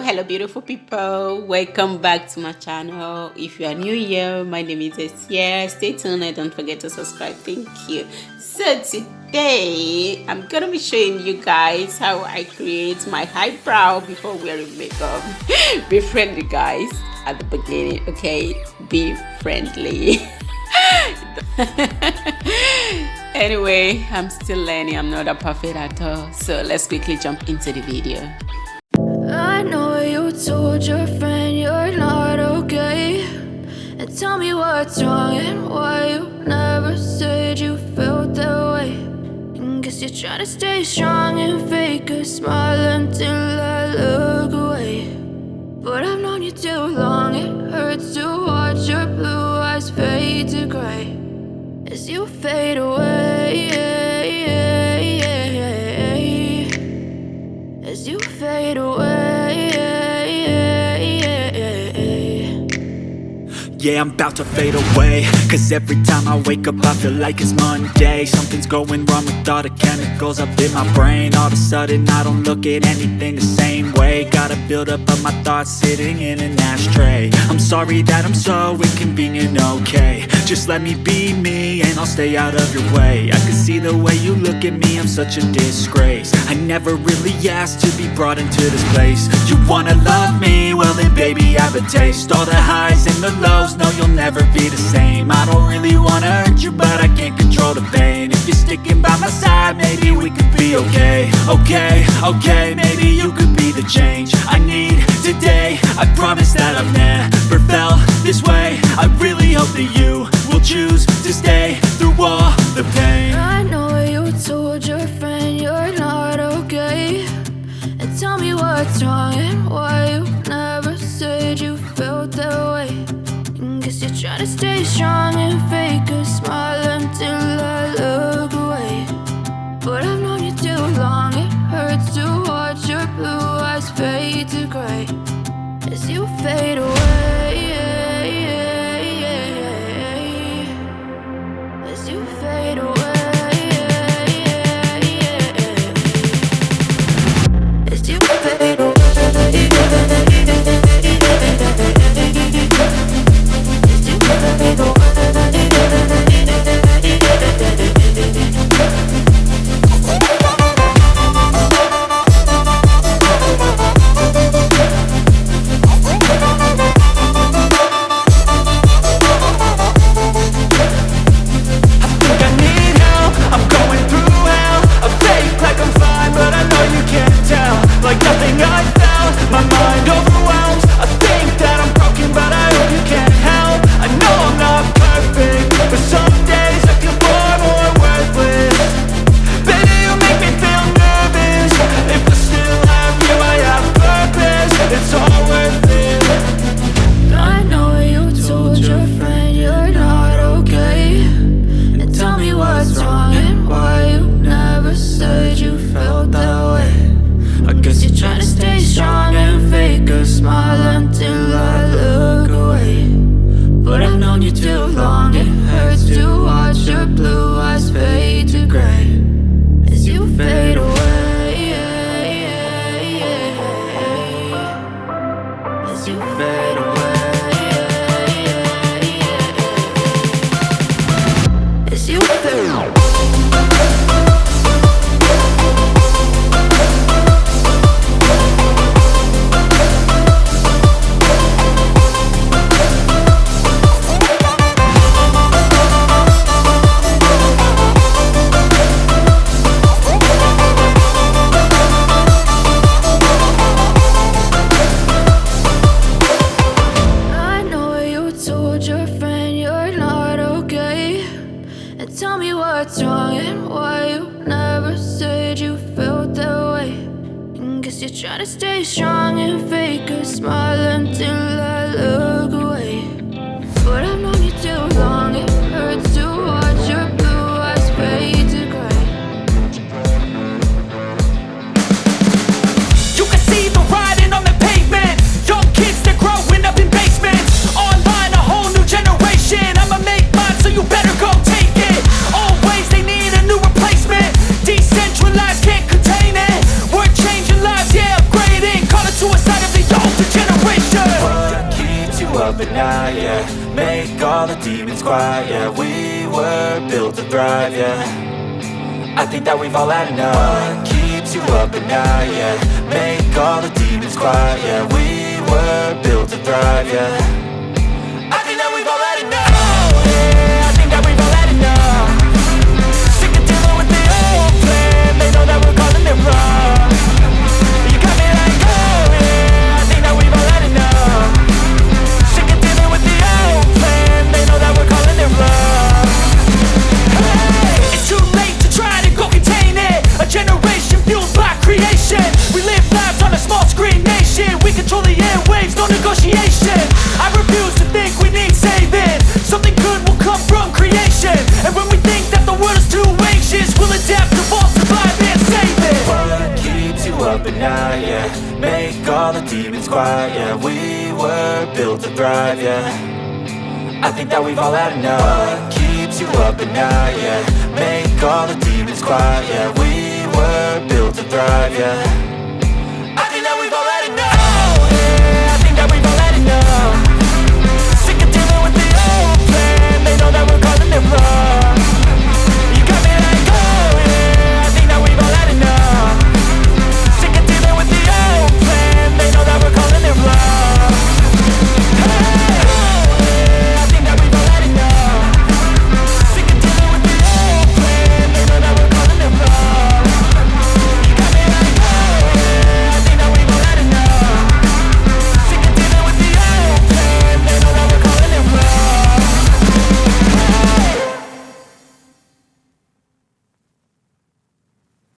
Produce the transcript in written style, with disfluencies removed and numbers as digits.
Hello beautiful people, welcome back to my channel. If you are new here, my name is Esia. Stay tuned and don't forget to subscribe. Thank you. So today I'm gonna be showing you guys how I create my eyebrow before wearing makeup. Be friendly guys at the beginning, okay? Be friendly. Anyway, I'm still learning. I'm not that perfect at all, so let's quickly jump into the video. I know you told your friend you're not okay, and tell me what's wrong and why you never said you felt that way. And guess you're trying to stay strong and fake a smile until I look away. But I've known you too long, it hurts to watch your blue eyes fade to gray as you fade away, as you fade away. Yeah, I'm about to fade away, cause every time I wake up I feel like it's Monday. Something's going wrong with all the chemicals up in my brain. All of a sudden I don't look at anything the same way. Gotta build up of my thoughts sitting in an ashtray. I'm sorry that I'm so inconvenient, okay? Just let me be me and I'll stay out of your way. I can see the way you look at me, I'm such a disgrace. I never really asked to be brought into this place. You wanna love me? Well then baby I have a taste. All the highs and the lows, no you'll never be the same. I don't really wanna hurt you but I can't control the pain. If you're sticking by my side maybe we could be okay. Okay, maybe you could be the change I need today. I promise that I've never felt this way. I really hope that you will choose to stay through all the pain. I know you told your friend you're not okay, and tell me what's wrong and why you never said you felt that way. And guess you're trying to stay strong and fake a smile until I look away. But I've known you too long, it hurts to watch your blue eyes fade to gray as you fade away, as you fade away, as you fade away. Like nothing I felt, my mind overwhelmed. I think that I'm broken, but I hope you can't help. I know I'm not perfect, but some days I feel far more worthless. Baby, you make me feel nervous. If I still have you, I have purpose. It's all worth it. I know you told your friend you're not okay, and tell me what's wrong and why you never said you felt that way. I guess you're trying to stay strong and fake a smile until I look away. But I've known you too long, it hurts to watch your blue eyes fade to gray as you fade away, as you fade away, as you fade away. Tell me what's wrong and why you never said you felt that way. And guess you're trying to stay strong and fake a smile until I look away. But I've known you too long, it hurts to watch your blue eyes fade to gray. You can see the writing on the pavement. Young kids, they're growing up in basements. Online, a whole new generation. I'ma make mine, so you better go take it. Always, they need a new replacement. Decentralized, can't contain it. We're changing lives, yeah, upgrading. Call it suicide of the young. up at night, yeah. Make all the demons quiet, yeah. We were built to thrive, yeah. I think that we've all had enough. What keeps you up at night, yeah. Make all the demons quiet, yeah. We were built to thrive, yeah. I think that we've all had enough. Oh, yeah, I think that we've all had enough. Sick of dealing with the old plan. They know that we're calling it wrong. You got me like, oh yeah, I think that we've all had enough. Sick of dealing with the old plan. They know that we're calling it wrong. Hey, it's too late to try to go contain it. A generation fueled by creation. We live lives on a small screen nation. We control the airwaves, no negotiation. I refuse to think we need saving. Something good will come from creation. And when we think that the world is too anxious, we'll adapt, evolve, survive and save it. What keeps you up at night, yeah. Make all the demons quiet, yeah. We were built to thrive, yeah. I think that we've all had enough. What keeps you up at night, yeah. Make all the demons quiet, yeah. We were built to thrive, yeah.